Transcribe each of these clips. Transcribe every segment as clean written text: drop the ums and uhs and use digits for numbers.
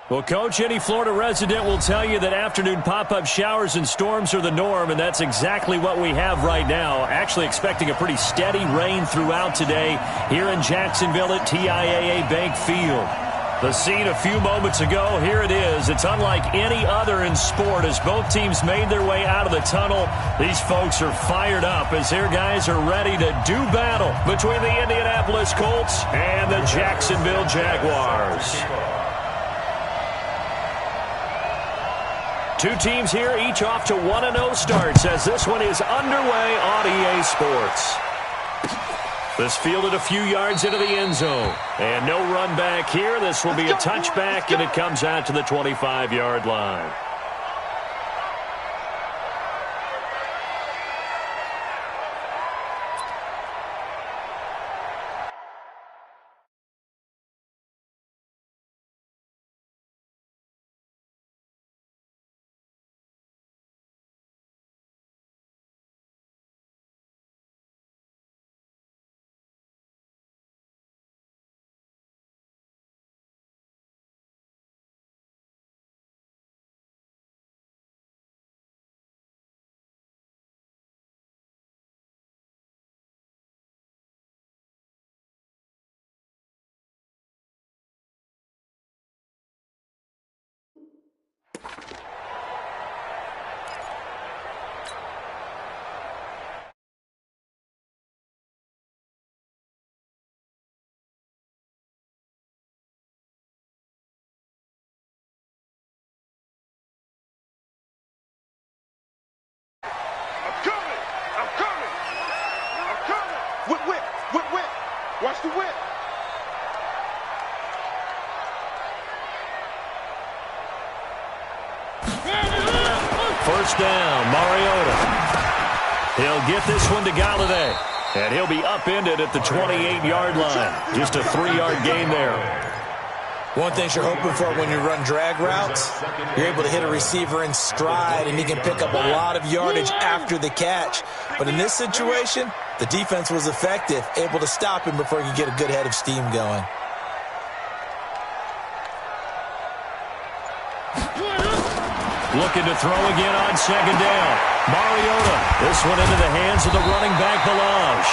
Well, Coach, any Florida resident will tell you that afternoon pop-up showers and storms are the norm, and that's exactly what we have right now. Actually expecting a pretty steady rain throughout today here in Jacksonville at TIAA Bank Field. The scene a few moments ago, here it is. It's unlike any other in sport as both teams made their way out of the tunnel. These folks are fired up as their guys are ready to do battle between the Indianapolis Colts and the Jacksonville Jaguars. Two teams here, each off to 1-0 starts as this one is underway on EA Sports. This fielded a few yards into the end zone. And no run back here. This will be a touchback, and it comes out to the 25-yard line. Watch the whip. First down, Mariota. He'll get this one to Galladay. And he'll be upended at the 28-yard line. Just a 3-yard gain there. One thing you're hoping for when you run drag routes, you're able to hit a receiver in stride, and he can pick up a lot of yardage after the catch. But in this situation, the defense was effective, able to stop him before he could get a good head of steam going. Looking to throw again on second down. Mariota. This one into the hands of the running back, Balaj.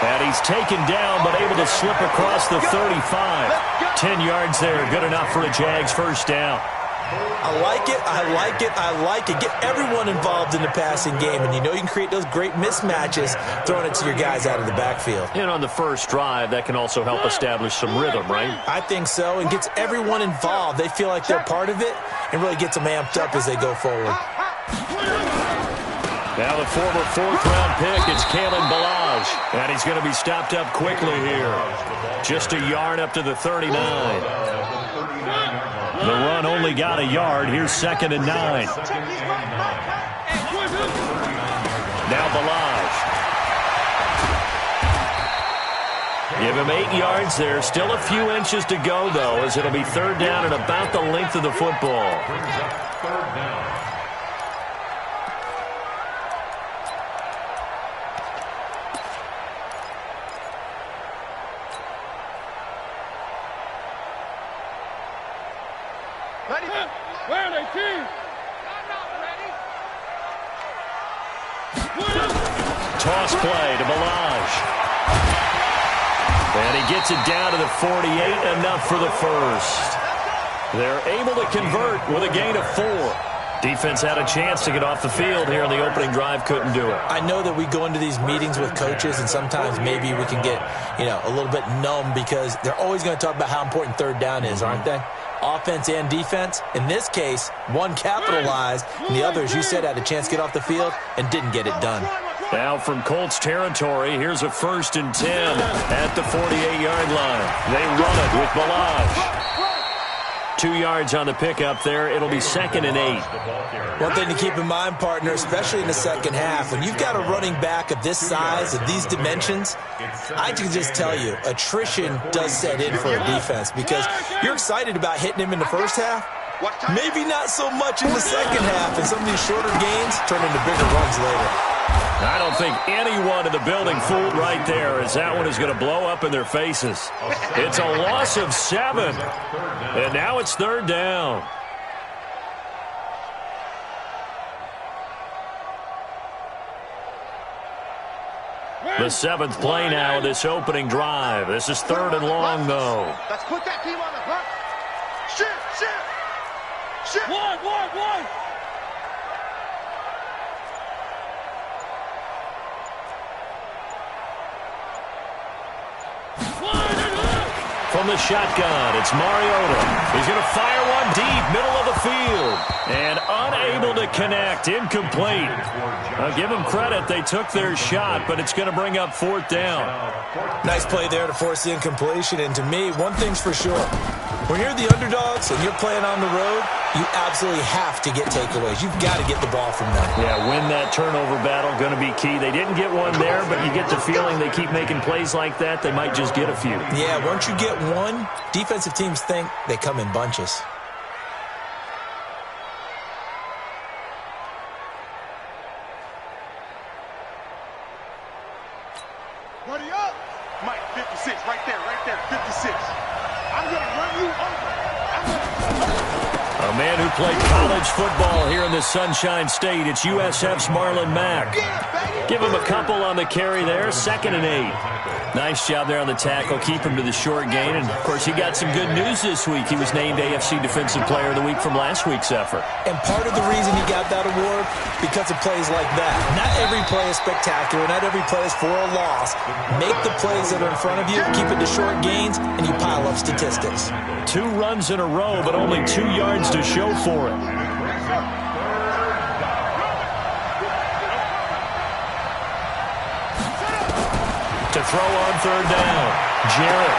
And he's taken down, but able to slip across the 35. 10 yards there. Good enough for a Jags first down. I like it, I like it, I like it. Get everyone involved in the passing game, and you know you can create those great mismatches throwing it to your guys out of the backfield. And on the first drive, that can also help establish some rhythm, right? I think so, and gets everyone involved. They feel like they're part of it and really gets them amped up as they go forward. Now the former fourth-round pick, it's Kalen Balaj. And he's going to be stopped up quickly here. Just a yard up to the 39. The run only got a yard. Here's 2nd and 9. Now Balaj. Give him 8 yards there. Still a few inches to go, though, as it'll be 3rd down and about the length of the football. 3rd down. Where are they, team? Toss play to Balaj. And he gets it down to the 48, enough for the first. They're able to convert with a gain of 4. Defense had a chance to get off the field here on the opening drive, couldn't do it. I know that we go into these meetings with coaches, and sometimes maybe we can get, a little bit numb because they're always going to talk about how important 3rd down is, aren't they? Offense and defense. In this case, one capitalized, and the other, as you said, had a chance to get off the field and didn't get it done. Now from Colts territory, here's a 1st and 10 at the 48-yard line. They run it with Balaj. 2 yards on the pickup there. It'll be 2nd and 8. One thing to keep in mind, partner, especially in the second half, when you've got a running back of this size, of these dimensions, I can just tell you, attrition does set in for a defense because you're excited about hitting him in the first half. Maybe not so much in the second half, and some of these shorter gains turn into bigger runs later. I don't think anyone in the building fooled right there, as that one is going to blow up in their faces. It's a loss of 7, and now it's 3rd down. The 7th play now of this opening drive. This is 3rd and long, though. Let's put that team on the hunt. Shift. One. From the shotgun, it's Mariota. He's going to fire one deep, middle of the field. And unable to connect, incomplete. I'll give them credit. They took their shot, but it's going to bring up 4th down. Nice play there to force the incompletion. And to me, one thing's for sure. When you're the underdogs and you're playing on the road, you absolutely have to get takeaways. You've got to get the ball from them. Yeah, win that turnover battle, going to be key. They didn't get one there, but you get the feeling they keep making plays like that, they might just get a few. Yeah, once you get one, defensive teams think they come in bunches. Buddy up. Mike, 56, right there, 56. I'm going to run you over. A man who played college football here in the Sunshine State. It's USF's Marlon Mack. Give him a couple on the carry there. 2nd and 8. Nice job there on the tackle. Keep him to the short gain. And, of course, he got some good news this week. He was named AFC Defensive Player of the Week from last week's effort. And part of the reason he got that award, because of plays like that. Not every play is spectacular. Not every play is for a loss. Make the plays that are in front of you, keep it to short gains, and you pile up statistics. 2 runs in a row, but only 2 yards to show for it. To throw on 3rd down, Jarrett.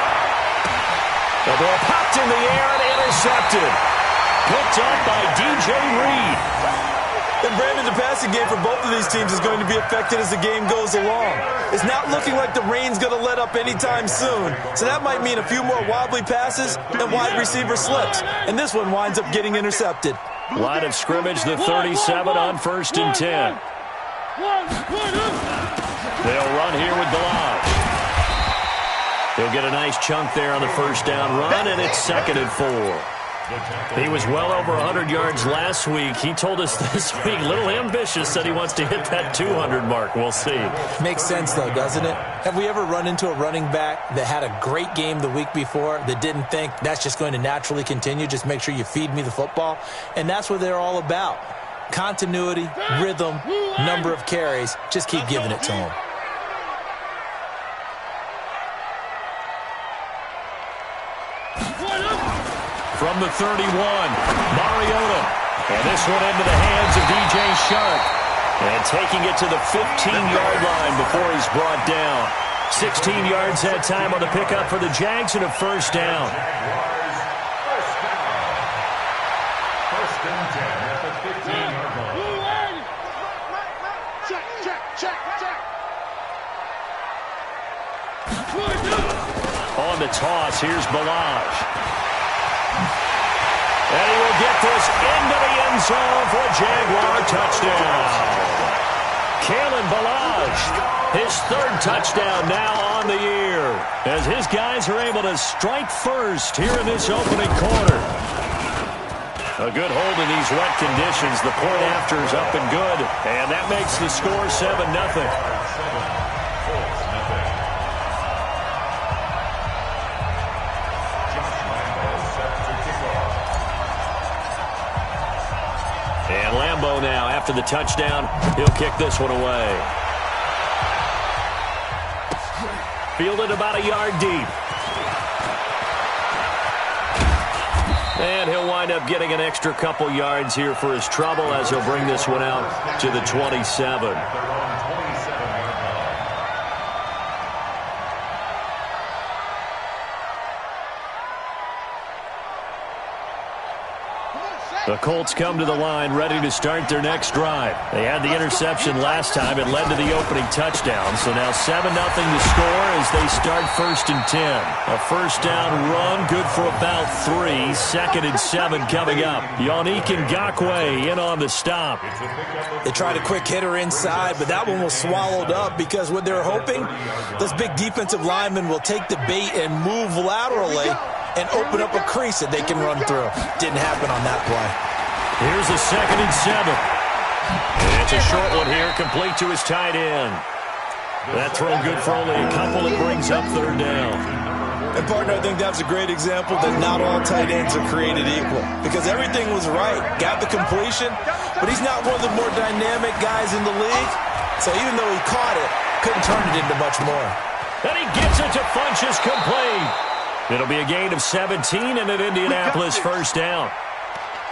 The ball popped in the air and intercepted. Picked up by DJ Reed. And Brandon, the passing game for both of these teams is going to be affected as the game goes along. It's not looking like the rain's going to let up anytime soon. So that might mean a few more wobbly passes and wide receiver slips. And this one winds up getting intercepted. Line of scrimmage, the 37 on 1st and 10. They'll run here with Balaj. He'll get a nice chunk there on the 1st down run, and it's 2nd and 4. He was well over 100 yards last week. He told us this week, a little ambitious, said he wants to hit that 200 mark. We'll see. Makes sense, though, doesn't it? Have we ever run into a running back that had a great game the week before that didn't think that's just going to naturally continue? Just make sure you feed me the football. And that's what they're all about. Continuity, rhythm, number of carries. Just keep giving it to them. From the 31, Mariota. And this one into the hands of DJ Shark. And taking it to the 15-yard line before he's brought down. 16 yards that time on the pickup for the Jags and a 1st down. First and 10 at the 15-yard line. Check. On the toss, here's Balaj. And he will get this into the end zone for a Jaguar touchdown. Kalen Balaj, his 3rd touchdown now on the year, as his guys are able to strike first here in this opening quarter. A good hold in these wet conditions. The point after is up and good, and that makes the score 7-0. And Lambeau now, after the touchdown, he'll kick this one away. Fielded about a yard deep. And he'll wind up getting an extra couple yards here for his trouble as he'll bring this one out to the 27. Come on, Shaq. The Colts come to the line ready to start their next drive. They had the interception last time. It led to the opening touchdown. So now 7-0 to score as they start 1st and 10. A first down run, good for about 3. 2nd and 7 coming up. Yannick Ngakoue in on the stop. They tried a quick hitter inside, but that one was swallowed up because what they're hoping, those big defensive linemen will take the bait and move laterally and open up a crease that they can run through. Didn't happen on that play. Here's a 2nd and 7. And it's a short one here, complete to his tight end. That throw good for only a couple. It brings up 3rd down. And, partner, I think that's a great example that not all tight ends are created equal because everything was right. Got the completion, but he's not one of the more dynamic guys in the league. So even though he caught it, couldn't turn it into much more. And he gets it to Funchess, complete. It'll be a gain of 17 and an Indianapolis first down.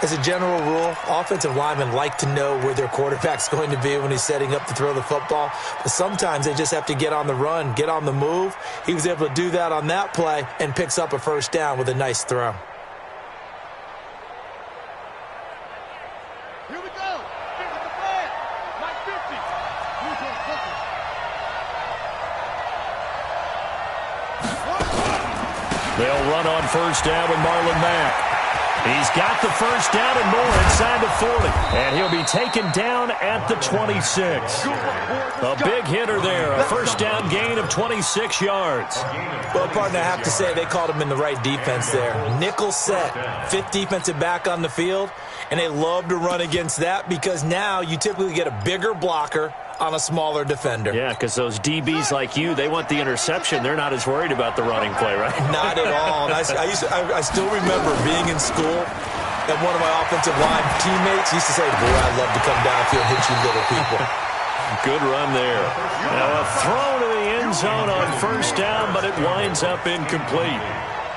As a general rule, offensive linemen like to know where their quarterback's going to be when he's setting up to throw the football. But sometimes they just have to get on the run, get on the move. He was able to do that on that play and picks up a first down with a nice throw. Here we go. Get with the flag. Mike 50. They'll run on first down with Marlon Mack. He's got the first down and more inside the 40. And he'll be taken down at the 26. A big hitter there. A first down gain of 26 yards. Well, partner, I have to say they called him in the right defense there. Nickel set, 5th defensive back on the field. And they love to run against that because now you typically get a bigger blocker on a smaller defender. Yeah, because those DBs like you, they want the interception. They're not as worried about the running play, right? Not at all. And I still remember being in school, and one of my offensive line teammates used to say, boy, I'd love to come downfield and hit you little people. Good run there. Now a throw to the end zone on first down, but it winds up incomplete.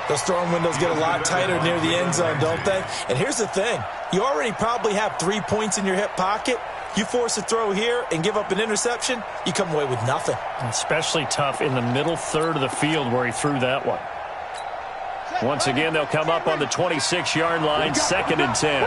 Those throwing windows get a lot tighter near the end zone, don't they? And here's the thing. You already probably have 3 points in your hip pocket. You force a throw here and give up an interception, you come away with nothing. Especially tough in the middle 1/3 of the field where he threw that one. Once again, they'll come up on the 26-yard line, 2nd and 10.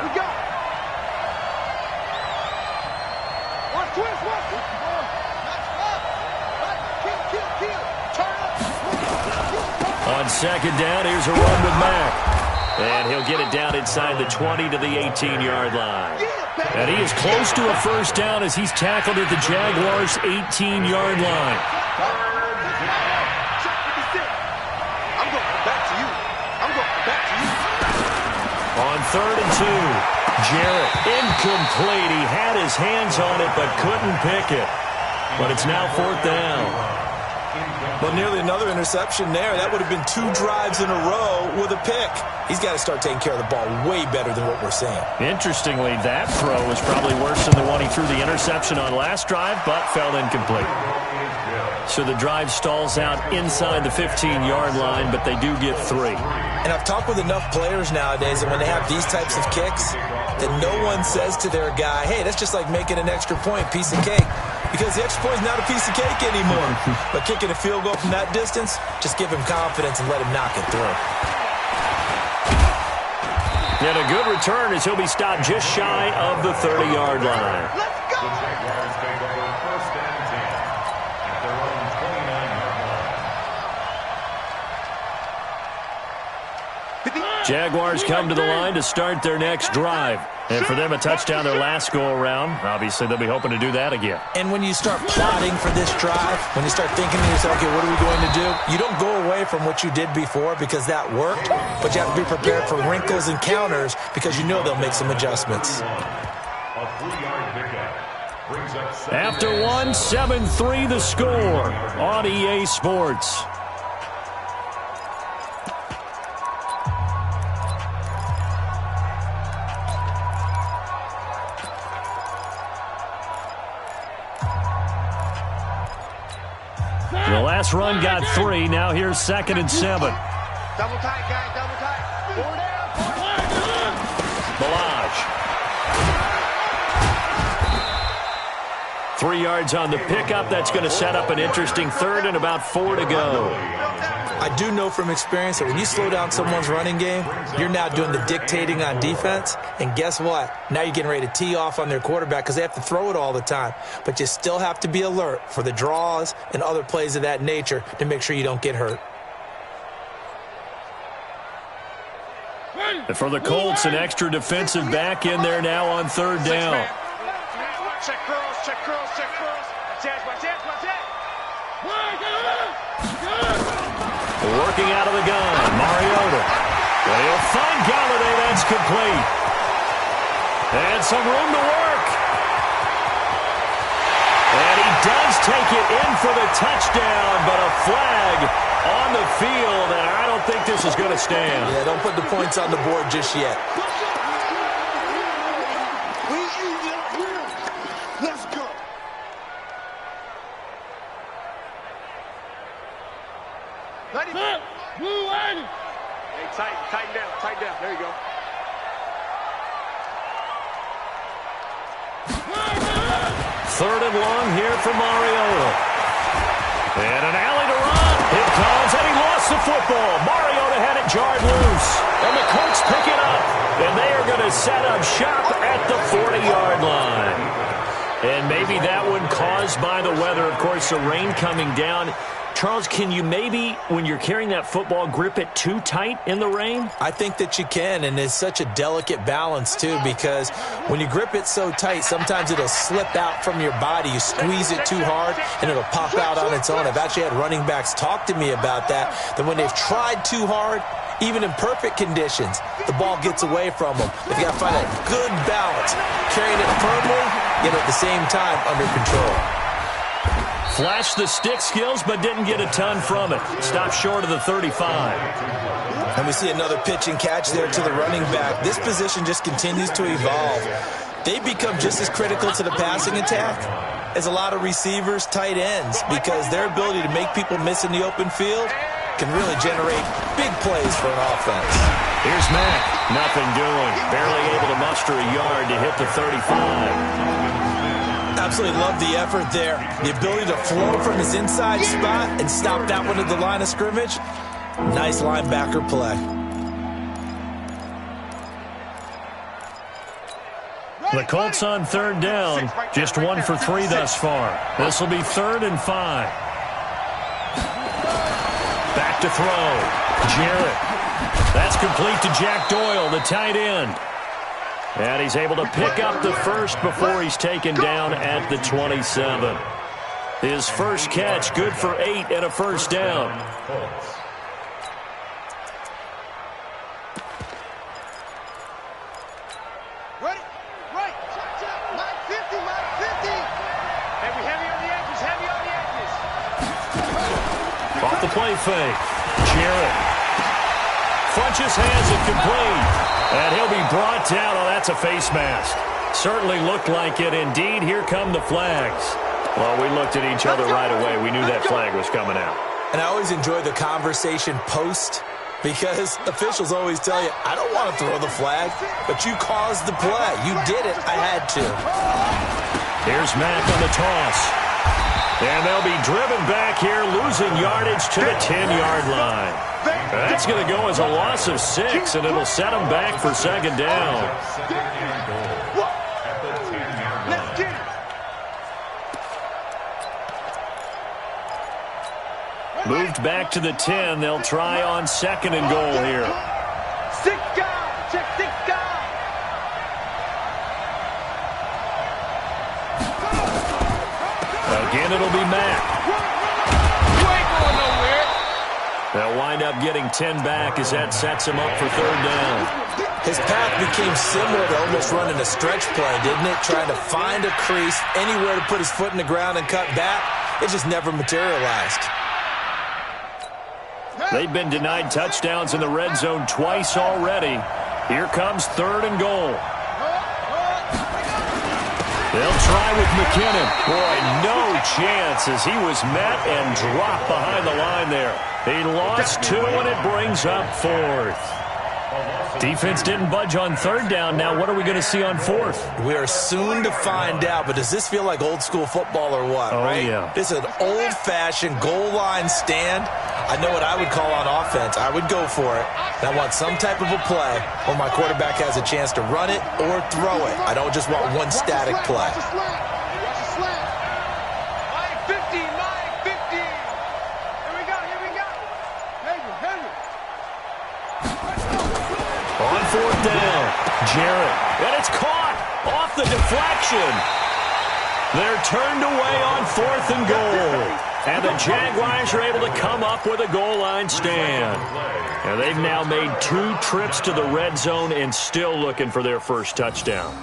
On 2nd down, here's a run with Mack. And he'll get it down inside the 20 to the 18-yard line. And he is close to a first down as he's tackled at the Jaguars' 18-yard line. I'm going back to you. I'm going back to you. On 3rd and 2, Jarrett incomplete. He had his hands on it but couldn't pick it. But it's now 4th down. Well, nearly another interception there. That would have been 2 drives in a row with a pick. He's got to start taking care of the ball way better than what we're seeing. Interestingly, that throw was probably worse than the one he threw the interception on last drive, but fell incomplete. So the drive stalls out inside the 15-yard line, but they do get 3. And I've talked with enough players nowadays that when they have these types of kicks, that no one says to their guy, hey, that's just like making an extra point, piece of cake. Because the extra point is not a piece of cake anymore. But kicking a field goal from that distance, just give him confidence and let him knock it through. And a good return as he'll be stopped just shy of the 30-yard line. Let's go! Jaguars take over 1st and 10 at their own 29-yard line. Jaguars come to the line to start their next drive. And for them, a touchdown their last go-around. Obviously, they'll be hoping to do that again. And when you start plotting for this drive, when you start thinking to yourself, okay, what are we going to do? You don't go away from what you did before because that worked, but you have to be prepared for wrinkles and counters because you know they'll make some adjustments. After 1, 7-3 the score on EA Sports. The last run got 3. Now here's 2nd and 7. Double tight, guys. Double tight. 4 down. Balaj. 3 yards on the pickup. That's going to set up an interesting 3rd and about 4 to go. I do know from experience that when you slow down someone's running game, you're now doing the dictating on defense. And guess what? Now you're getting ready to tee off on their quarterback because they have to throw it all the time. But you still have to be alert for the draws and other plays of that nature to make sure you don't get hurt. And for the Colts, an extra defensive back in there now on third down. Check girls, check girls, check girls. Watch that. Working out of the gun, Mariota. Well, he'll find Galladay. That's complete. And some room to work. And he does take it in for the touchdown, but a flag on the field, and I don't think this is going to stand. Yeah, don't put the points on the board just yet. Let's go. Hey, tighten down. There you go. Third and long here for Mariota. And an alley to run. Here comes, and he lost the football. Mariota had it jarred loose. And the Colts pick it up. And they are going to set up shop at the 40-yard line. And maybe that one caused by the weather. Of course, the rain coming down. Charles, can you maybe, when you're carrying that football, grip it too tight in the rain? I think that you can, and it's such a delicate balance, too, because when you grip it so tight, sometimes it'll slip out from your body. You squeeze it too hard, and it'll pop out on its own. I've actually had running backs talk to me about that when they've tried too hard, even in perfect conditions, the ball gets away from them. They've got to find a good balance, carrying it firmly, yet at the same time under control. Flashed the stick skills, but didn't get a ton from it. Stopped short of the 35. And we see another pitch and catch there to the running back. This position just continues to evolve. They become just as critical to the passing attack as a lot of receivers, tight ends, because their ability to make people miss in the open field can really generate big plays for an offense. Here's Mack. Nothing doing. Barely able to muster a yard to hit the 35. Absolutely love the effort there. The ability to flow from his inside spot and stop that one at the line of scrimmage. Nice linebacker play. The Colts on third down. Just 1 for 3 thus far. This will be 3rd and 5. Back to throw. Jarrett. That's complete to Jack Doyle, the tight end. And he's able to pick up the first before he's taken down at the 27. His first catch, good for 8 and a first down. Ready? Right. Line 50, line 50. Heavy on the edges, Off the play fake. Jarrett. Funches has it complete. And he'll be brought down. Oh, that's a face mask. Certainly looked like it. Indeed, here come the flags. Well, we looked at each other right away. We knew that flag was coming out. And I always enjoy the conversation post because officials always tell you, I don't want to throw the flag, but you caused the play. You did it. I had to. Here's Mack on the toss. And they'll be driven back here, losing yardage to the 10-yard line. That's going to go as a loss of 6, and it'll set them back for 2nd down. Let's get it. Moved back to the 10. They'll try on 2nd and goal here. 6 guys. Check 6 guys. Again, it'll be Mack. They'll wind up getting 10 back as that sets him up for 3rd down. His path became similar to almost running a stretch play, didn't it? Trying to find a crease, anywhere to put his foot in the ground and cut back. It just never materialized. They've been denied touchdowns in the red zone twice already. Here comes 3rd and goal. They'll try with McKinnon. Boy, no chance as he was met and dropped behind the line there. He lost 2, and it brings up 4th. Defense didn't budge on 3rd down. Now what are we going to see on 4th? We are soon to find out, but does this feel like old school football or what? Oh, right? yeah. This is an old-fashioned goal line stand. I know what I would call on offense. I would go for it. And I want some type of a play where my quarterback has a chance to run it or throw it. I don't just want one static play. On fourth down, Jarrett. And it's caught off the deflection. They're turned away on fourth and goal. And the Jaguars are able to come up with a goal line stand. And they've now made 2 trips to the red zone and still looking for their first touchdown.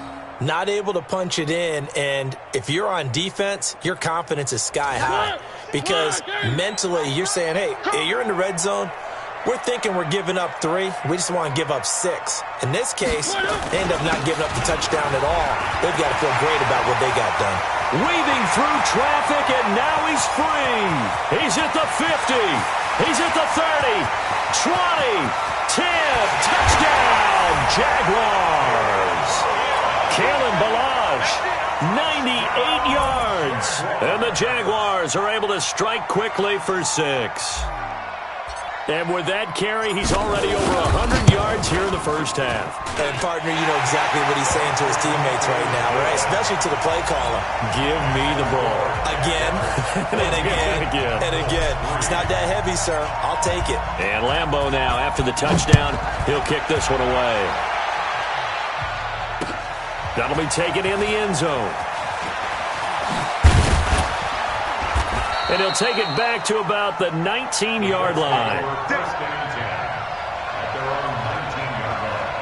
Not able to punch it in, and if you're on defense, your confidence is sky high. Because mentally, you're saying, hey, you're in the red zone. We're thinking we're giving up 3. We just want to give up 6. In this case, they end up not giving up the touchdown at all. They've got to feel great about what they got done. Weaving through traffic, and now he's free. He's at the 50. He's at the 30. 20. 10. Touchdown, Jaguars. Kalen Ballage, 98 yards. And the Jaguars are able to strike quickly for 6. And with that carry, he's already over 100 yards here in the first half. And, partner, you know exactly what he's saying to his teammates right now, right? Especially to the play caller. Give me the ball. Again, and again, and again. It's not that heavy, sir. I'll take it. And Lambeau now, after the touchdown, he'll kick this one away. That'll be taken in the end zone. And he'll take it back to about the 19-yard line. First down and 10 at their own 19-yard line.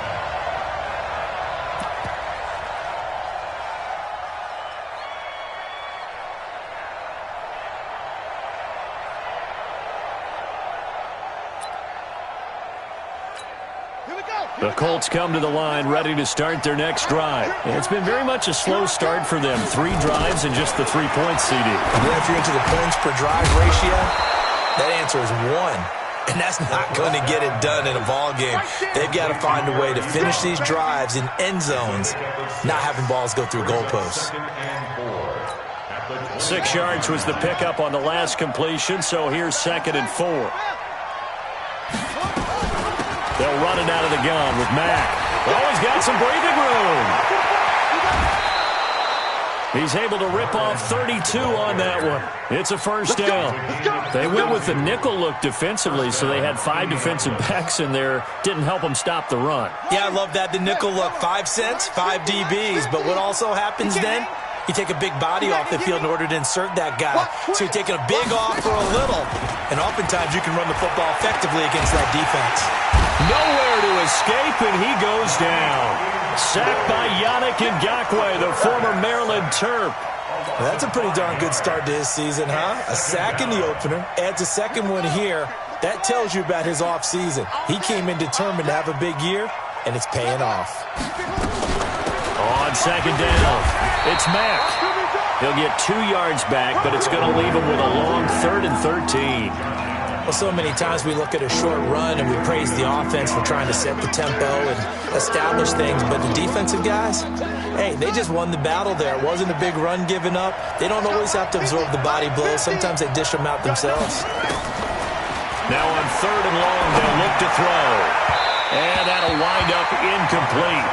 The Colts come to the line ready to start their next drive. And it's been very much a slow start for them. 3 drives and just the 3 points, CD. Yeah, if you're into the points per drive ratio, that answer is 1. And that's not going to get it done in a ball game. They've got to find a way to finish these drives in end zones, not having balls go through goalposts. 6 yards was the pickup on the last completion, so here's 2nd and 4. They'll run it out of the gun with Mack. Oh, he's got some breathing room. He's able to rip off 32 on that one. It's a first down. They went with the nickel look defensively, so they had 5 defensive backs in there. Didn't help them stop the run. Yeah, I love that. The nickel look, 5 cents, 5 DBs. But what also happens then? You take a big body off the field in order to insert that guy. So you're taking a big off for a little. And oftentimes you can run the football effectively against that defense. Nowhere to escape, and he goes down. Sacked by Yannick Ngakoue, the former Maryland Terp. Well, that's a pretty darn good start to his season, huh? A sack in the opener, adds a second one here. That tells you about his offseason. He came in determined to have a big year, and it's paying off. On 2nd down, it's Mack. He'll get 2 yards back, but it's going to leave him with a long 3rd and 13. Well, so many times we look at a short run and we praise the offense for trying to set the tempo and establish things, but the defensive guys, hey, they just won the battle there. It wasn't a big run given up. They don't always have to absorb the body blows. Sometimes they dish them out themselves. Now on 3rd and long, they'll look to throw. And that'll wind up incomplete.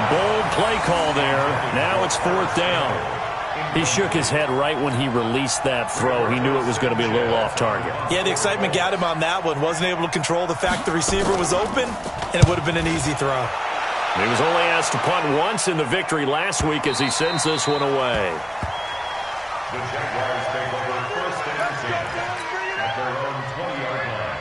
Bold play call there. Now it's 4th down. He shook his head right when he released that throw. He knew it was going to be a little off target. Yeah, the excitement got him on that one. Wasn't able to control the fact the receiver was open, and it would have been an easy throw. He was only asked to punt once in the victory last week as he sends this one away. The Jaguars take over 1st and 10 at their own 20-yard line.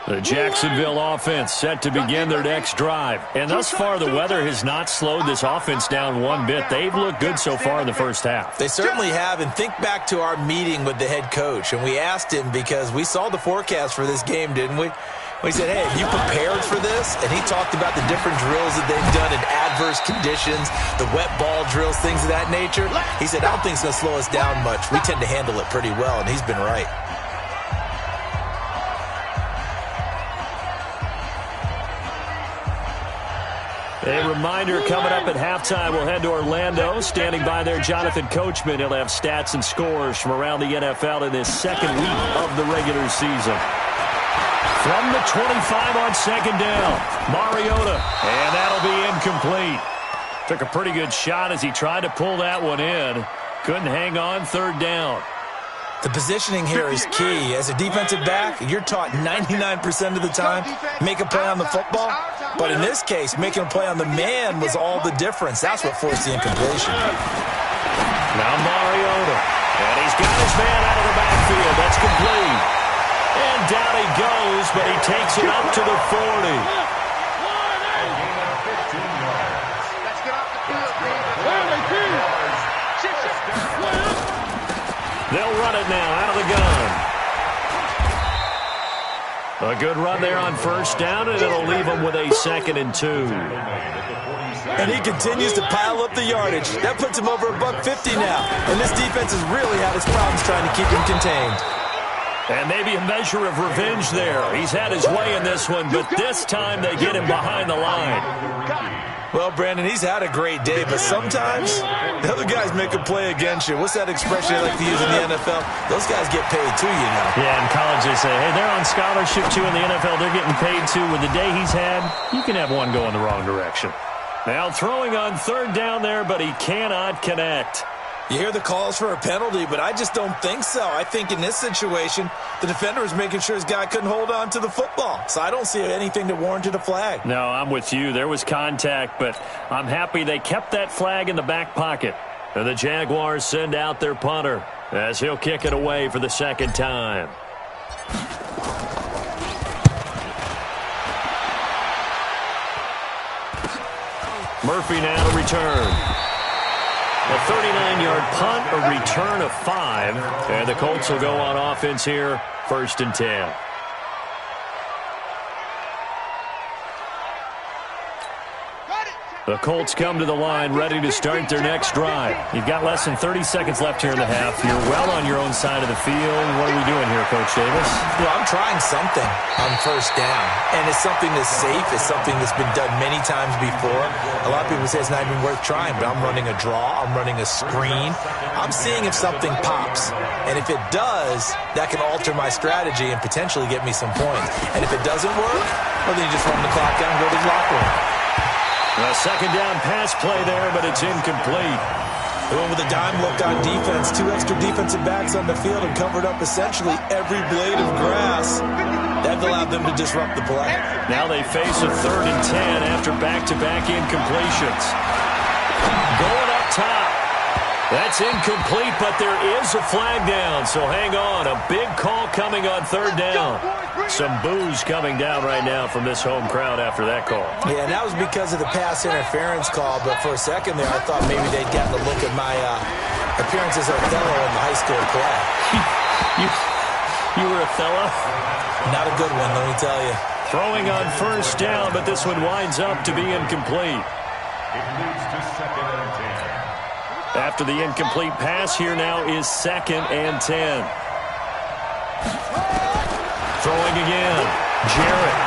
The Jacksonville offense set to begin their next drive. And thus far, the weather has not slowed this offense down one bit. They've looked good so far in the first half. They certainly have. And think back to our meeting with the head coach. And we asked him because we saw the forecast for this game, didn't we? We said, hey, have you prepared for this? And he talked about the different drills that they've done in adverse conditions, the wet ball drills, things of that nature. He said, I don't think it's going to slow us down much. We tend to handle it pretty well, and he's been right. A reminder coming up at halftime, we'll head to Orlando. Standing by there, Jonathan Coachman. He'll have stats and scores from around the NFL in this second week of the regular season. From the 25 on second down, Mariota, and that'll be incomplete. Took a pretty good shot as he tried to pull that one in. Couldn't hang on, third down. The positioning here is key. As a defensive back, you're taught 99% of the time, make a play on the football. But in this case, making a play on the man was all the difference. That's what forced the incompletion. Now Mariota. And he's got his man out of the backfield. That's complete. And down he goes, but he takes it up to the 40. They'll run it now out of the gun. A good run there on first down, and it'll leave them with a 2nd and 2. And he continues to pile up the yardage. That puts him over $150 now. And this defense has really had its problems trying to keep him contained. And maybe a measure of revenge there. He's had his way in this one, but this time they get him behind the line. Well, Brandon, he's had a great day, but sometimes the other guys make a play against you. What's that expression they like to use in the NFL? Those guys get paid too, you know. Yeah, in college they say, hey, they're on scholarship too. In the NFL, they're getting paid too. With the day he's had, you can have one go in the wrong direction. Now throwing on third down there, but he cannot connect. You hear the calls for a penalty, but I just don't think so. I think in this situation, the defender was making sure his guy couldn't hold on to the football. So I don't see anything that warranted a flag. No, I'm with you. There was contact, but I'm happy they kept that flag in the back pocket. And the Jaguars send out their punter as he'll kick it away for the second time. Murphy now to return. A 39-yard punt, a return of 5. And the Colts will go on offense here, 1st and 10. The Colts come to the line ready to start their next drive. You've got less than 30 seconds left here in the half. You're well on your own side of the field. What are we doing here, Coach Davis? Well, I'm trying something on first down, and it's something that's safe. It's something that's been done many times before. A lot of people say it's not even worth trying, but I'm running a draw. I'm running a screen. I'm seeing if something pops, and if it does, that can alter my strategy and potentially get me some points. And if it doesn't work, well, then you just run the clock down and go to the locker room. A second down pass play there, but it's incomplete. Going with a dime look on defense. 2 extra defensive backs on the field and covered up essentially every blade of grass. That allowed them to disrupt the play. Now they face a 3rd and 10 after back-to-back incompletions. Going up top. That's incomplete, but there is a flag down, so hang on. A big call coming on 3rd down. Some boos coming down right now from this home crowd after that call. Yeah, and that was because of the pass interference call, but for a second there I thought maybe they'd gotten a look at my appearance as Othello in the high school play. You were Othello? Not a good one, let me tell you. Throwing on first down, but this one winds up to be incomplete. It moves to 2nd and 10. After the incomplete pass, here now is 2nd and 10. Throwing again, Jarrett.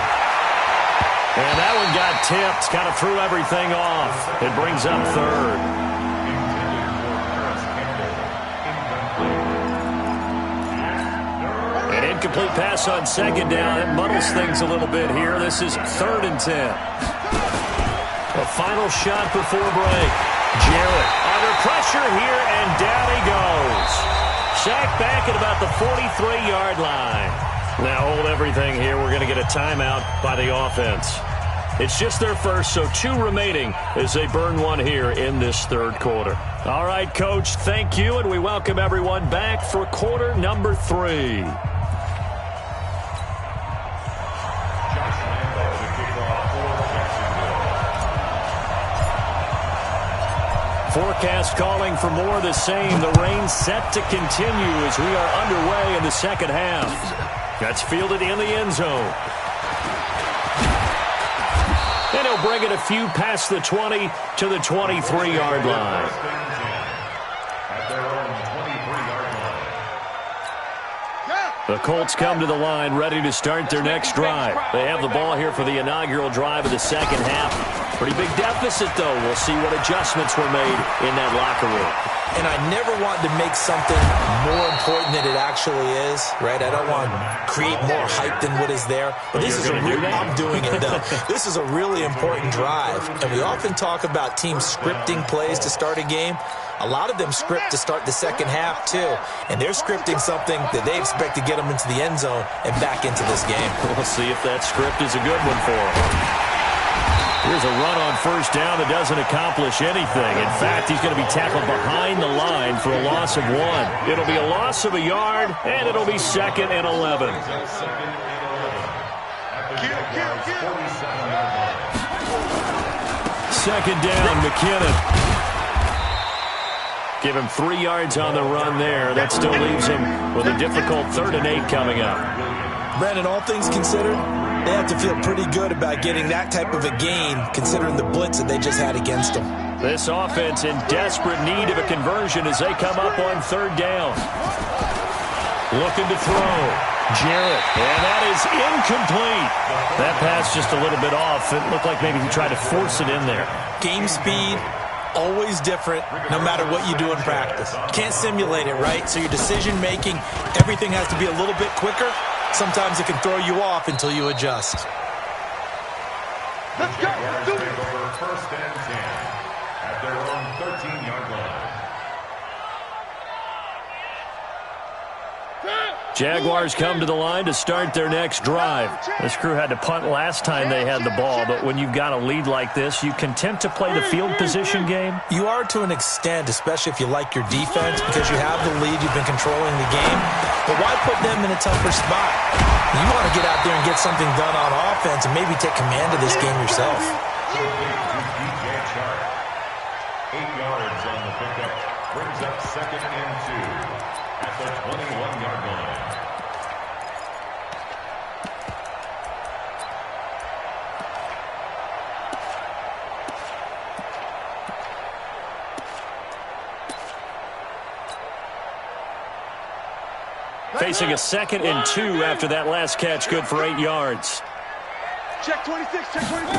And that one got tipped, kind of threw everything off. It brings up 3rd. An incomplete pass on 2nd down. It muddles things a little bit here. This is 3rd and 10. A final shot before break. Jarrett under pressure here, and down he goes. Sacked back at about the 43-yard line. Now hold everything here. We're going to get a timeout by the offense. It's just their first, so 2 remaining as they burn one here in this 3rd quarter. All right, Coach, thank you, and we welcome everyone back for quarter number 3. Forecast calling for more of the same. The rain set to continue as we are underway in the second half. That's fielded in the end zone. And he'll bring it a few past the 20 to the 23-yard line. The Colts come to the line ready to start their next drive. They have the ball here for the inaugural drive of the second half. Pretty big deficit, though. We'll see what adjustments were made in that locker room. And I never want to make something more important than it actually is, right? I don't want to create more hype than what is there. But this is I'm doing it, though. This is a really important drive. And we often talk about teams scripting plays to start a game. A lot of them script to start the second half, too. And they're scripting something that they expect to get them into the end zone and back into this game. We'll see if that script is a good one for them. Here's a run on first down that doesn't accomplish anything. In fact, he's going to be tackled behind the line for a loss of 1. It'll be a loss of a yard, and it'll be 2nd and 11. Second down, McKinnon. Give him 3 yards on the run there. That still leaves him with a difficult 3rd and 8 coming up. Brandon, all things considered, they have to feel pretty good about getting that type of a gain, considering the blitz that they just had against them. This offense in desperate need of a conversion as they come up on 3rd down. Looking to throw. Jarrett, and that is incomplete. That pass just a little bit off. It looked like maybe he tried to force it in there. Game speed, always different, no matter what you do in practice. Can't simulate it, right? So your decision-making, everything has to be a little bit quicker. Sometimes it can throw you off until you adjust. Let's go. Take over 1st and 10 at their own 13-yard line. Jaguars come to the line to start their next drive. This crew had to punt last time they had the ball, but when you've got a lead like this, you content to play the field position game? You are to an extent, especially if you like your defense, because you have the lead, you've been controlling the game. But why put them in a tougher spot? You want to get out there and get something done on offense and maybe take command of this game yourself. 8 yards on the pickup. Brings up 2nd and 2 at the 21-yard line. Facing a 2nd and 2 after that last catch, good for 8 yards. Check 26, check 26.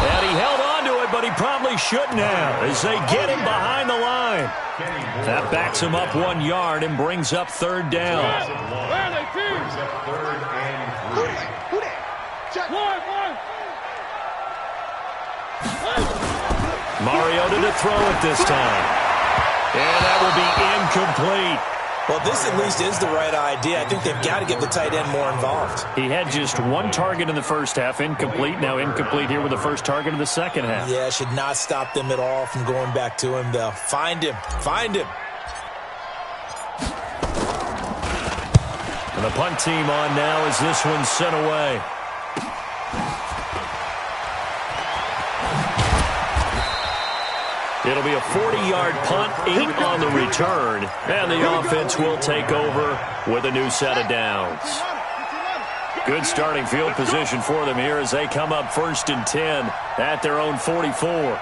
And he held on to it, but he probably shouldn't have as they get him behind the line. That backs him up 1 yard and brings up 3rd down. Brings up 3rd and 3. Mariota to throw it this time. And that will be incomplete. Well, this at least is the right idea. I think they've got to get the tight end more involved. He had just 1 target in the first half, incomplete. Now incomplete here with the first target of the second half. Yeah, should not stop them at all from going back to him, though. Find him. Find him. And the punt team on now as this one's sent away. It'll be a 40-yard punt, 8 on the return, and the offense will take over with a new set of downs. Good starting field position for them here as they come up 1st and 10 at their own 44.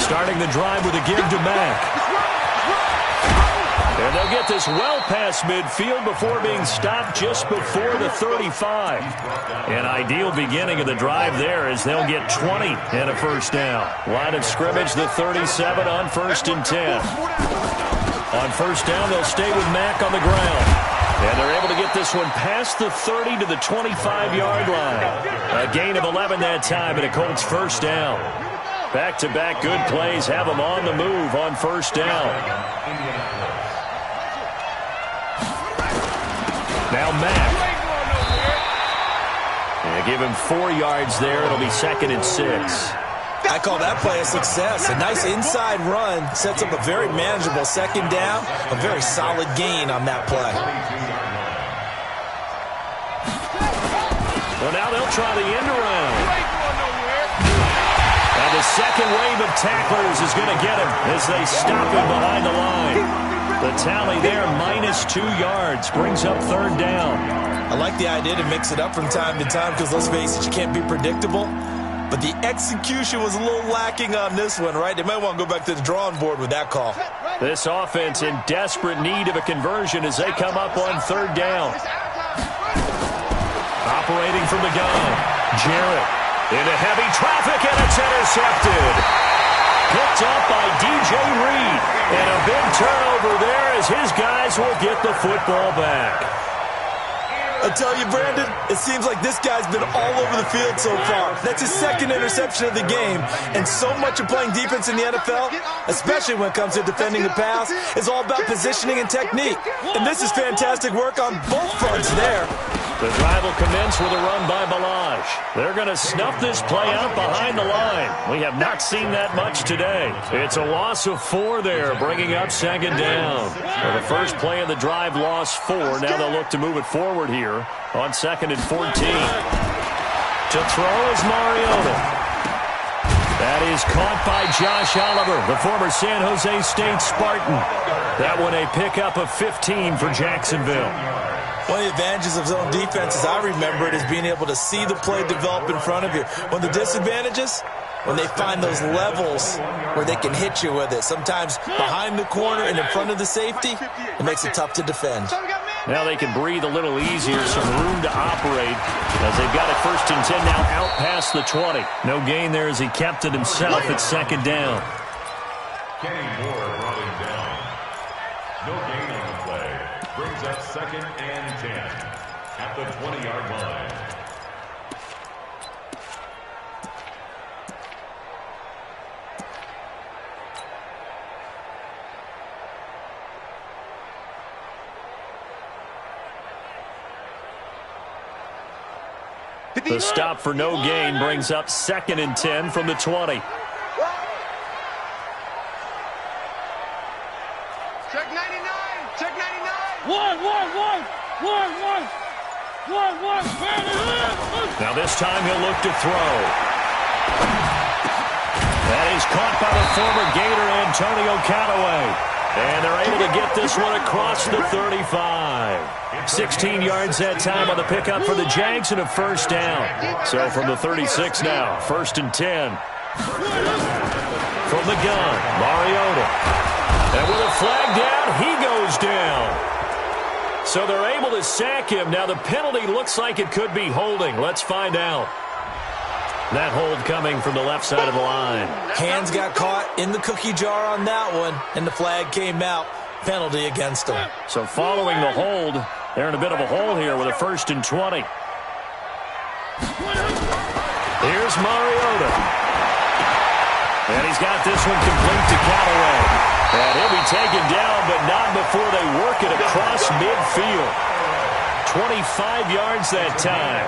Starting the drive with a give to Mack. And they'll get this well past midfield before being stopped just before the 35. An ideal beginning of the drive there as they'll get 20 and a first down. Line of scrimmage, the 37 on 1st and 10. On first down, they'll stay with Mack on the ground. And they're able to get this one past the 30 to the 25-yard line. A gain of 11 that time and a Colts first down. Back-to-back good plays have them on the move on first down. Now Mack. And give him 4 yards there. It'll be 2nd and 6. I call that play a success. A nice inside run sets up a very manageable second down. A very solid gain on that play. Well, now they'll try the end around. And the second wave of tacklers is going to get him as they stop him behind the line. The tally there, -2 yards, brings up 3rd down. I like the idea to mix it up from time to time because, let's face it, you can't be predictable. But the execution was a little lacking on this one, right? They might want to go back to the drawing board with that call. This offense in desperate need of a conversion as they come up on 3rd down. Operating from the gun. Jarrett into heavy traffic, and it's intercepted. Picked up by DJ Reed. And a big turnover there as his guys will get the football back. I tell you, Brandon, it seems like this guy's been all over the field so far. That's his second interception of the game. And so much of playing defense in the NFL, especially when it comes to defending the pass, is all about positioning and technique. And this is fantastic work on both fronts there. The drive will commence with a run by Balaj. They're going to snuff this play out behind the line. We have not seen that much today. It's a loss of 4 there, bringing up second down. Well, the first play of the drive lost 4. Now they'll look to move it forward here on 2nd and 14. To throw is Mariota. That is caught by Josh Oliver, the former San Jose State Spartan. That one a pickup of 15 for Jacksonville. One of the advantages of zone defense, as I remember it, is being able to see the play develop in front of you. One of the disadvantages, when they find those levels where they can hit you with it, sometimes behind the corner and in front of the safety, it makes it tough to defend. Now they can breathe a little easier, some room to operate as they've got it 1st and 10 now out past the 20. No gain there as he kept it himself at second down. Kenny Moore brought him down. No gain on the play. Brings up 2nd and 10 at the 20-yard line. The stop for no gain brings up 2nd and 10 from the 20. Check 99. Check 99. Now this time he'll look to throw. That is caught by the former Gator Antonio Callaway. And they're able to get this one across the 35. 16 yards that time on the pickup for the Jags and a 1st down. So from the 36 now, 1st and 10. From the gun, Mariota. And with a flag down, he goes down. So they're able to sack him. Now the penalty looks like it could be holding. Let's find out. That hold coming from the left side of the line. Hands got caught in the cookie jar on that one, and the flag came out. Penalty against them. So following the hold, they're in a bit of a hole here with a 1st and 20. Here's Mariota. And he's got this one complete to Callaway. And he'll be taken down, but not before they work it across midfield. 25 yards that time.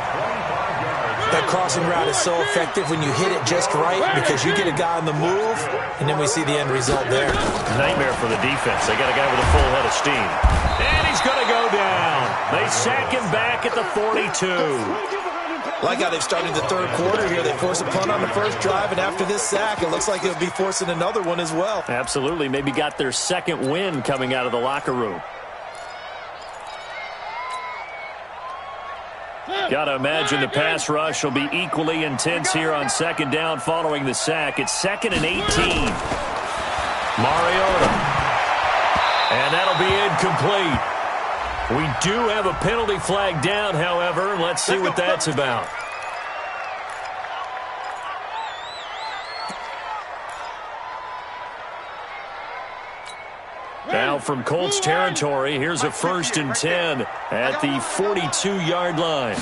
That crossing route is so effective when you hit it just right because you get a guy on the move, and then we see the end result there. Nightmare for the defense. They got a guy with a full head of steam. And he's going to go down. They sack him back at the 42. Like how they've started the 3rd quarter here. They force a punt on the first drive, and after this sack, it looks like they'll be forcing another one as well. Absolutely. Maybe got their 2nd win coming out of the locker room. Got to imagine the pass rush will be equally intense here on 2nd down following the sack. It's 2nd and 18. Mariota. And that'll be incomplete. We do have a penalty flag down, however. Let's see what that's about. Now from Colts territory, here's a 1st and 10 at the 42-yard line.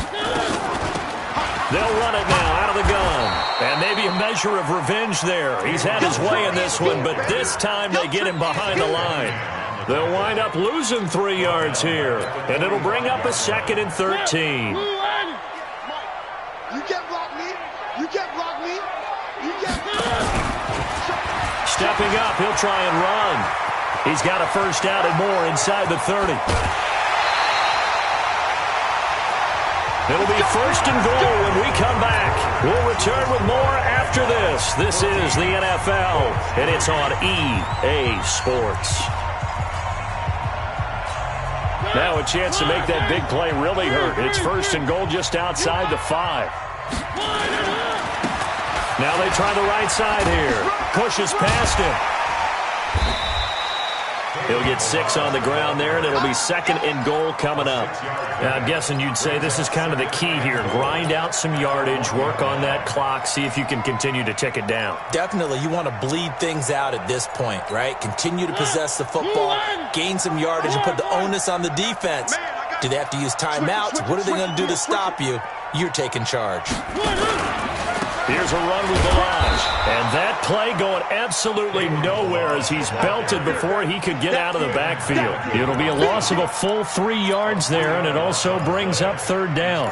They'll run it now out of the gun. And maybe a measure of revenge there. He's had his way in this one, but this time they get him behind the line. They'll wind up losing 3 yards here. And it'll bring up a 2nd and 13. You can't block me. You can't block me. You can't. Stepping up, he'll try and run. He's got a 1st down and more inside the 30. It'll be 1st and goal when we come back. We'll return with more after this. This is the NFL, and it's on EA Sports. Now a chance to make that big play really hurt. It's 1st and goal just outside the 5. Now they try the right side here. Pushes past him. He'll get 6 on the ground there, and it'll be 2nd and goal coming up. Now, I'm guessing you'd say this is kind of the key here. Grind out some yardage, work on that clock, see if you can continue to tick it down. Definitely, you want to bleed things out at this point, right? Continue to possess the football, gain some yardage, and put the onus on the defense. Do they have to use timeouts? What are they going to do to stop you? You're taking charge. Here's a run with Balaj. And that play going absolutely nowhere as he's belted before he could get out of the backfield. It'll be a loss of a full 3 yards there, and it also brings up 3rd down.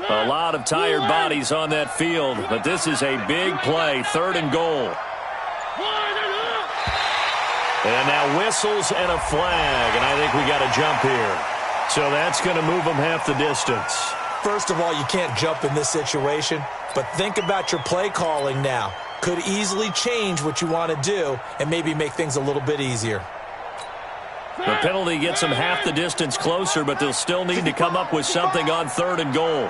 A lot of tired bodies on that field, but this is a big play, 3rd and goal. And now whistles and a flag, and I think we got a jump here. So that's going to move them half the distance. First of all, you can't jump in this situation, but think about your play calling now. Could easily change what you want to do and maybe make things a little bit easier. The penalty gets them half the distance closer, but they'll still need to come up with something on 3rd and goal.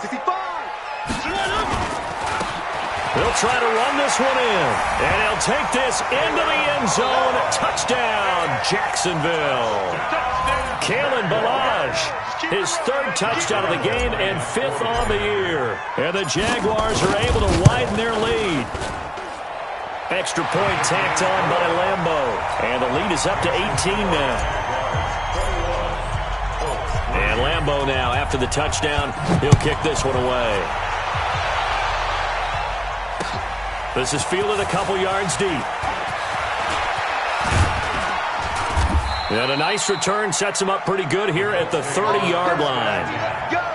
They'll try to run this one in, and he'll take this into the end zone. Touchdown, Jacksonville. Kalen Balaj, his 3rd touchdown of the game and 5th on the year. And the Jaguars are able to widen their lead. Extra point tacked on by Lambo, and the lead is up to 18 now. And Lambo now, after the touchdown, he'll kick this one away. This is fielded a couple yards deep. And a nice return sets him up pretty good here at the 30-yard line.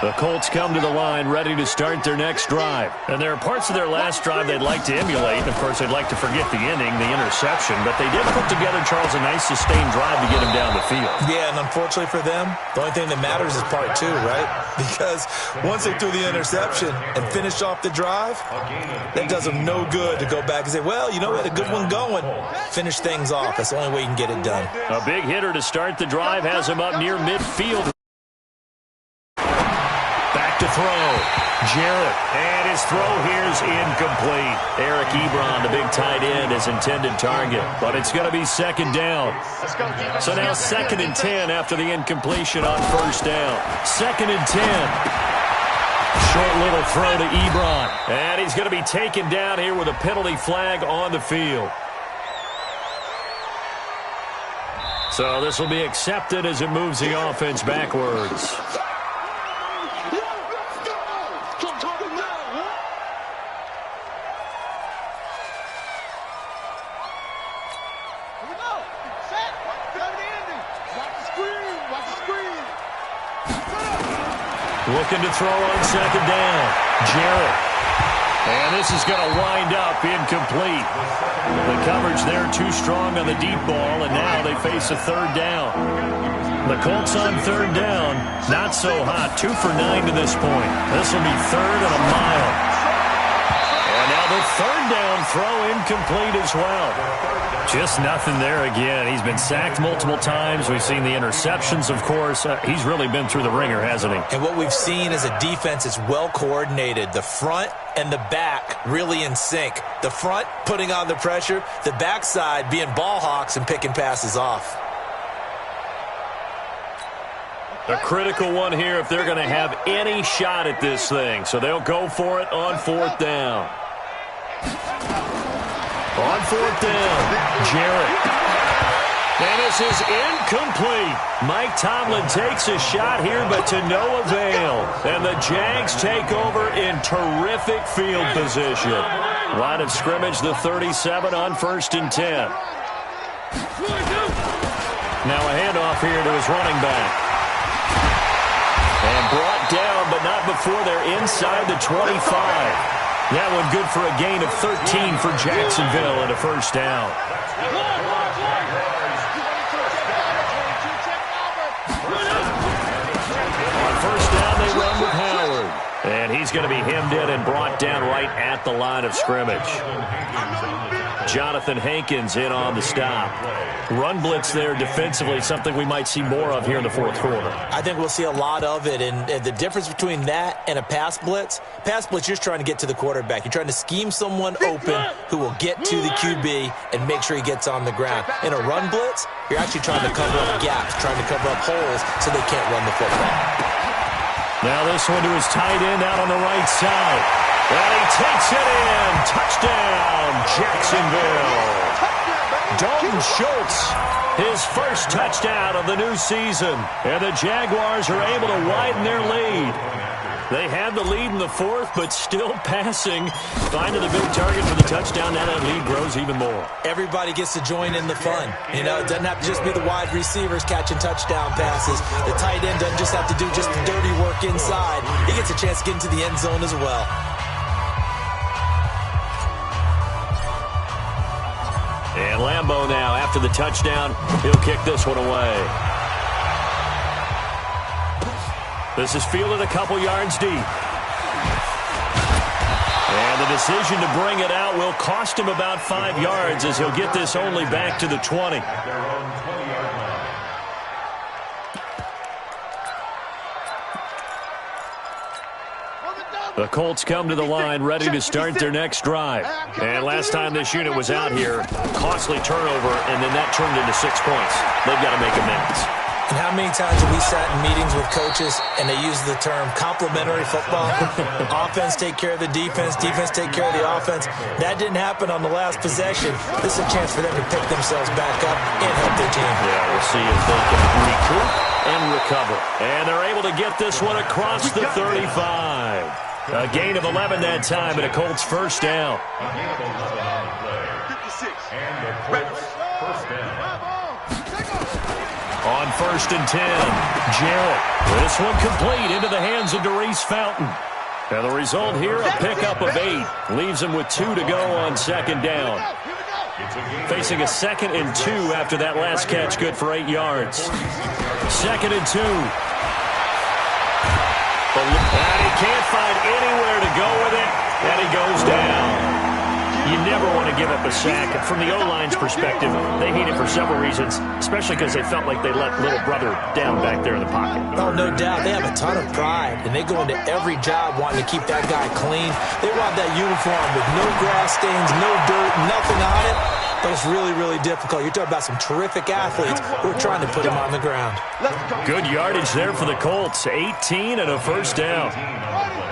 The Colts come to the line ready to start their next drive. And there are parts of their last drive they'd like to emulate. And, of course, they'd like to forget the inning, the interception. But they did put together, Charles, a nice sustained drive to get him down the field. Yeah, and unfortunately for them, the only thing that matters is part 2, right? Because once they threw the interception and finished off the drive, that does them no good to go back and say, well, you know, we had a good one going. Finish things off. That's the only way you can get it done. A big hitter to start the drive has him up near midfield. To throw, Jarrett, and his throw here is incomplete. Eric Ebron, the big tight end, his intended target, but it's going to be 2nd down. So now 2nd and 10 after the incompletion on 1st down. 2nd and 10. Short little throw to Ebron, and he's going to be taken down here with a penalty flag on the field. So this will be accepted as it moves the offense backwards. Looking to throw on 2nd down. Jarrett. And this is going to wind up incomplete. The coverage there too strong on the deep ball, and now they face a 3rd down. The Colts on 3rd down, not so hot. 2 for 9 to this point. This will be 3rd and a mile. And now the 3rd down throw incomplete as well. Just nothing there again. He's been sacked multiple times. We've seen the interceptions, of course. He's really been through the ringer, hasn't he? And what we've seen is a defense that's well coordinated. The front and the back really in sync. The front putting on the pressure, the backside being ball hawks and picking passes off. A critical one here if they're going to have any shot at this thing. So they'll go for it on 4th down. On 4th down, Jarrett. And this is incomplete. Mike Tomlin takes a shot here, but to no avail. And the Jags take over in terrific field position. Line of scrimmage, the 37 on 1st and 10. Now a handoff here to his running back. And brought down, but not before they're inside the 25. That one good for a gain of 13 for Jacksonville and a 1st down. On 1st down, they run with Howard. And he's he's going to be hemmed in and brought down right at the line of scrimmage. Jonathan Hankins in on the stop. Run blitz there defensively, something we might see more of here in the fourth quarter. I think we'll see a lot of it, and the difference between that and a pass blitz, you're just trying to get to the quarterback. You're trying to scheme someone open who will get to the QB and make sure he gets on the ground. In a run blitz, you're actually trying to cover up gaps, trying to cover up holes so they can't run the football. Now this one to his tight end out on the right side. And he takes it in. Touchdown, Jacksonville. Dalton Schultz, his first touchdown of the new season. And the Jaguars are able to widen their lead. They had the lead in the fourth, but still passing. Finding the big target for the touchdown. Now that lead grows even more. Everybody gets to join in the fun. It doesn't have to just be the wide receivers catching touchdown passes. The tight end doesn't just have to do just the dirty work inside. He gets a chance to get into the end zone as well. And Lambeau now, after the touchdown, he'll kick this one away. This is fielded a couple yards deep. And the decision to bring it out will cost him about 5 yards as he'll get this only back to the 20. The Colts come to the line ready to start their next drive. And last time this unit was out here, costly turnover, and then that turned into 6 points. They've got to make amends. And how many times have we sat in meetings with coaches and they use the term complementary football? Offense take care of the defense, defense take care of the offense. That didn't happen on the last possession. This is a chance for them to pick themselves back up and help their team. Yeah, we'll see if they can recoup and recover. And they're able to get this one across the 35. A gain of 11 that time, and a Colts first down. A gain of 11 on the play. 56. And the Colts first down. On 1st and 10, Jarrett. This one complete into the hands of Darius Fountain. And the result here, a pickup of 8. Leaves him with 2 to go on second down. Facing a 2nd and 2 after that last catch, good for 8 yards. 2nd and 2. And he can't find anywhere to go with it, and he goes down. You never want to give up a sack. And from the O-line's perspective, they hate it for several reasons, especially because they felt like they let little brother down back there in the pocket. Oh, no doubt. They have a ton of pride, and they go into every job wanting to keep that guy clean. They want that uniform with no grass stains, no dirt, nothing on it. But it's really, really difficult. You're talking about some terrific athletes who are trying to put him on the ground. Good yardage there for the Colts. 18 and a first down.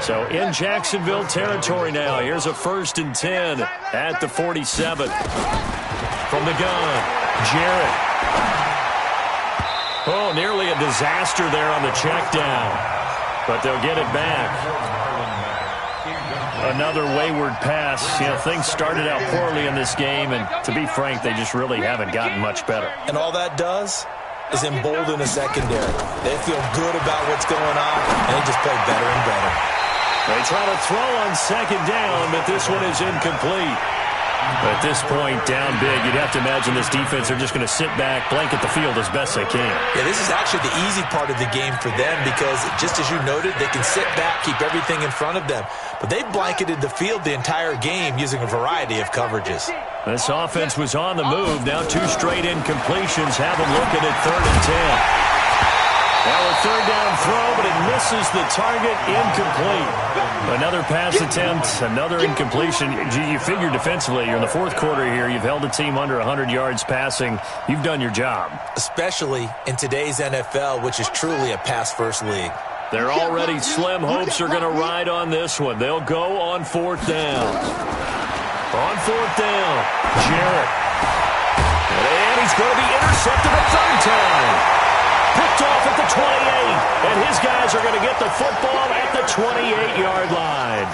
So in Jacksonville territory now. Here's a 1st and 10 at the 47. From the gun, Jarrett. Oh, nearly a disaster there on the check down. But they'll get it back. Another wayward pass. Things started out poorly in this game, and to be frank, they just really haven't gotten much better. And all that does is embolden a secondary. They feel good about what's going on, and they just play better and better. They try to throw on second down, but this one is incomplete. At this point, down big, you'd have to imagine this defense are just going to sit back, blanket the field as best they can. Yeah, this is actually the easy part of the game for them because, just as you noted, they can sit back, keep everything in front of them. But they blanketed the field the entire game using a variety of coverages. This offense was on the move. Now 2 straight incompletions have them looking at 3rd and 10. Now a 3rd down throw, but it misses the target, incomplete. Another pass attempt, another incompletion. You figure defensively, you're in the 4th quarter here. You've held a team under 100 yards passing. You've done your job. Especially in today's NFL, which is truly a pass-first league. They're already slim hopes are going to ride on this one. They'll go on 4th down. On 4th down, Jarrett. And he's going to be intercepted a 3rd time. Picked off at the 28, and his guys are going to get the football at the 28-yard line.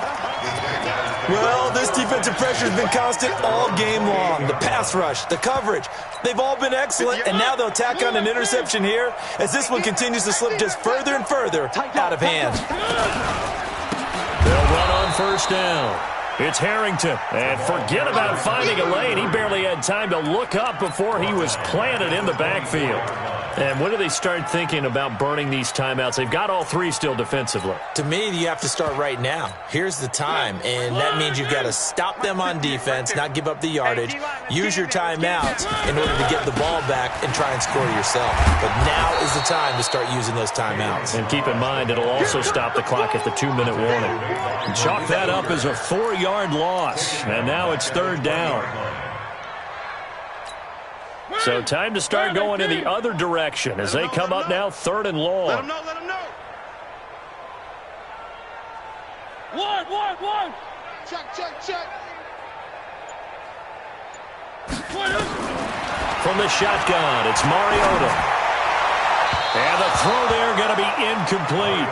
Well, this defensive pressure has been constant all game long. The pass rush, the coverage, they've all been excellent, and now they'll tack on an interception here as this one continues to slip just further and further out of hand. They'll run on 1st down. It's Harrington, and forget about finding a lane. He barely had time to look up before he was planted in the backfield. And when do they start thinking about burning these timeouts? They've got all three still defensively. To me, you have to start right now. Here's the time, and that means you've got to stop them on defense, not give up the yardage, use your timeouts in order to get the ball back and try and score yourself. But now is the time to start using those timeouts. And keep in mind, it'll also stop the clock at the 2-minute warning. And chalk that up as a 4-yard loss, and now it's 3rd down. So time to start going in the other direction as they come up now 3rd and long. Let them know, let them know. One. Check. From the shotgun, it's Mariota. And the throw there going to be incomplete.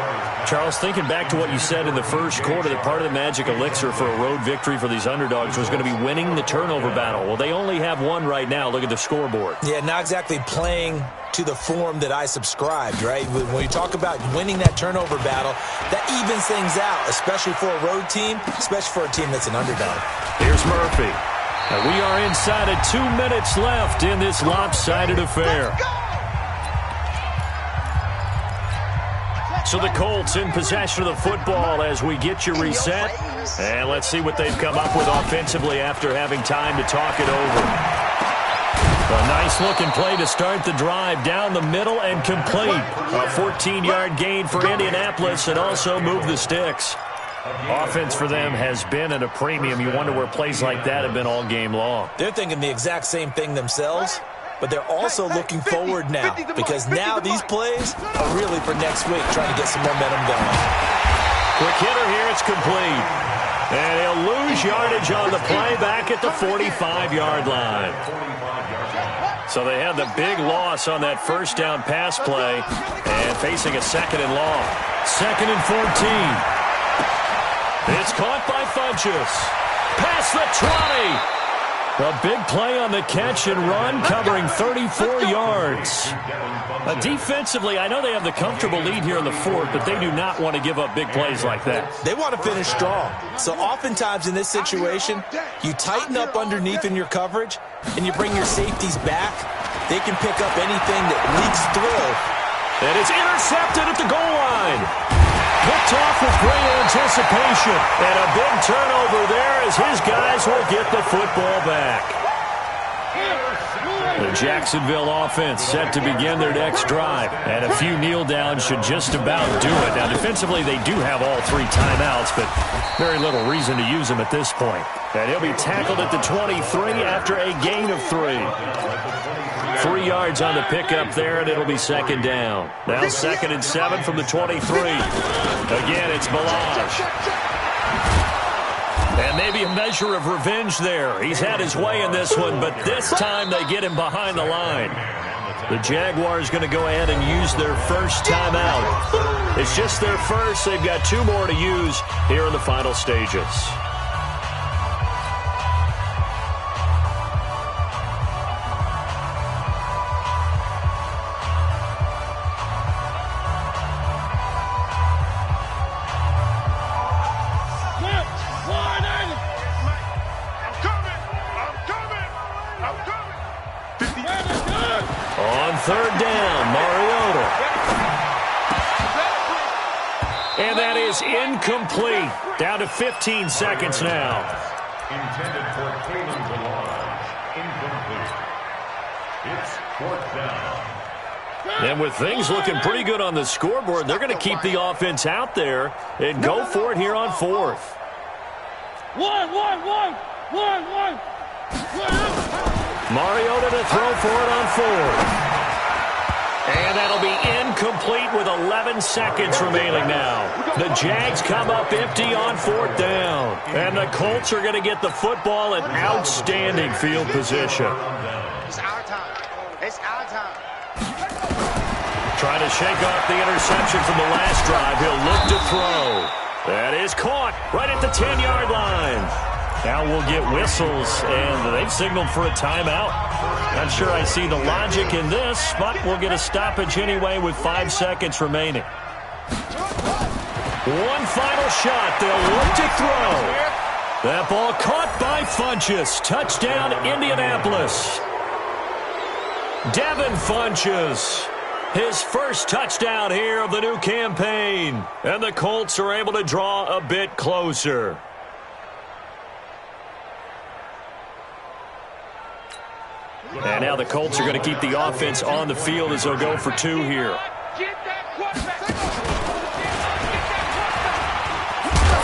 Charles, thinking back to what you said in the first quarter, that part of the magic elixir for a road victory for these underdogs was going to be winning the turnover battle. Well, they only have one right now. Look at the scoreboard. Yeah, not exactly playing to the form that I subscribed, right? When you talk about winning that turnover battle, that evens things out, especially for a road team, especially for a team that's an underdog. Here's Murphy. And we are inside of 2 minutes left in this lopsided affair. So the Colts in possession of the football as we get you reset. And let's see what they've come up with offensively after having time to talk it over. A nice-looking play to start the drive down the middle and complete. A 14-yard gain for Indianapolis and also move the sticks. Offense for them has been at a premium. You wonder where plays like that have been all game long. They're thinking the exact same thing themselves, but they're also looking forward now because now these plays are really for next week, trying to get some momentum going. Quick hitter here, it's complete. And he'll lose yardage on the play back at the 45-yard line. So they had the big loss on that first down pass play and facing a 2nd and long. 2nd and 14. It's caught by Funchess. Past the 20. A big play on the catch and run, covering 34 yards. Defensively, I know they have the comfortable lead here in the 4th, but they do not want to give up big plays like that. They want to finish strong. So oftentimes in this situation, you tighten up underneath in your coverage, and you bring your safeties back. They can pick up anything that leaks through. And it's intercepted at the goal line. Picked off with great anticipation. And a big turnover there as his guys will get the football back. The Jacksonville offense set to begin their next drive. And a few kneel downs should just about do it. Now, defensively, they do have all 3 timeouts, but very little reason to use them at this point. And he'll be tackled at the 23 after a gain of 3. 3 yards on the pickup there, and it'll be 2nd down. Now 2nd and 7 from the 23. Again, it's Balazs. And maybe a measure of revenge there. He's had his way in this one, but this time they get him behind the line. The Jaguars going to go ahead and use their first timeout. It's just their first. They've got 2 more to use here in the final stages. On 3rd down, Mariota. And that is incomplete. Down to 15 seconds now. Intended for Kalen Balazs. Incomplete. It's 4th down. And with things looking pretty good on the scoreboard, they're going to keep the offense out there and go for it here on 4th. One. Mariota to throw for it on 4th. And that'll be incomplete with 11 seconds remaining now. The Jags come up empty on 4th down. And the Colts are going to get the football in outstanding field position. It's our time. It's our time. Trying to shake off the interception from the last drive. He'll look to throw. That is caught right at the 10-yard line. Now we'll get whistles, and they've signaled for a timeout. Not sure I see the logic in this, but we'll get a stoppage anyway with 5 seconds remaining. One final shot. They'll look to throw. That ball caught by Funchess. Touchdown, Indianapolis. Devin Funchess His first touchdown here of the new campaign. And the Colts are able to draw a bit closer. And now the Colts are going to keep the offense on the field as they'll go for 2 here.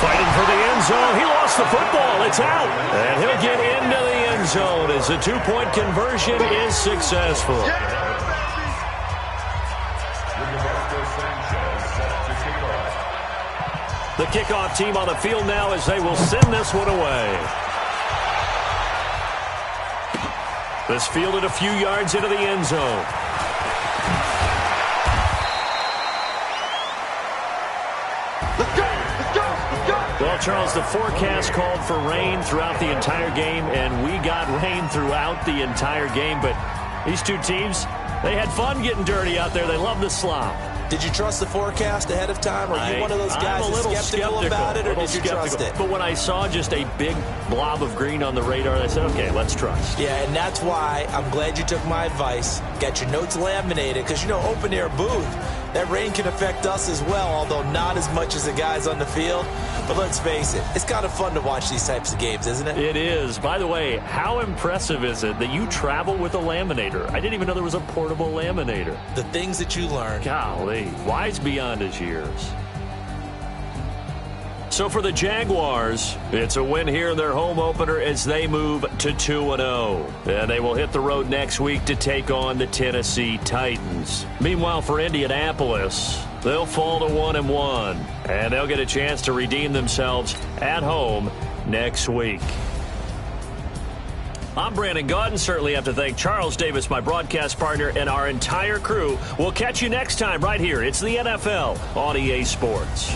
Fighting for the end zone. He lost the football. It's out. And he'll get into the end zone as the 2-point conversion is successful. The kickoff team on the field now as they will send this one away. This fielded a few yards into the end zone. Well, Charles, the forecast called for rain throughout the entire game, and we got rain throughout the entire game. But these two teams, they had fun getting dirty out there. They love the slop. Did you trust the forecast ahead of time? Or are you one of those guys that's skeptical about it, or did you trust it? But when I saw just a big blob of green on the radar, I said, okay, let's trust. Yeah, and that's why I'm glad you took my advice. Got your notes laminated, because, you know, open-air booth, that rain can affect us as well, although not as much as the guys on the field. But let's face it, it's kind of fun to watch these types of games, isn't it? It is. By the way, how impressive is it that you travel with a laminator? I didn't even know there was a portable laminator. The things that you learn. Golly, wise beyond his years. So for the Jaguars, it's a win here in their home opener as they move to 2-0. And they will hit the road next week to take on the Tennessee Titans. Meanwhile, for Indianapolis, they'll fall to 1-1. And they'll get a chance to redeem themselves at home next week. I'm Brandon Gaudin. Certainly have to thank Charles Davis, my broadcast partner, and our entire crew. We'll catch you next time right here. It's the NFL on EA Sports.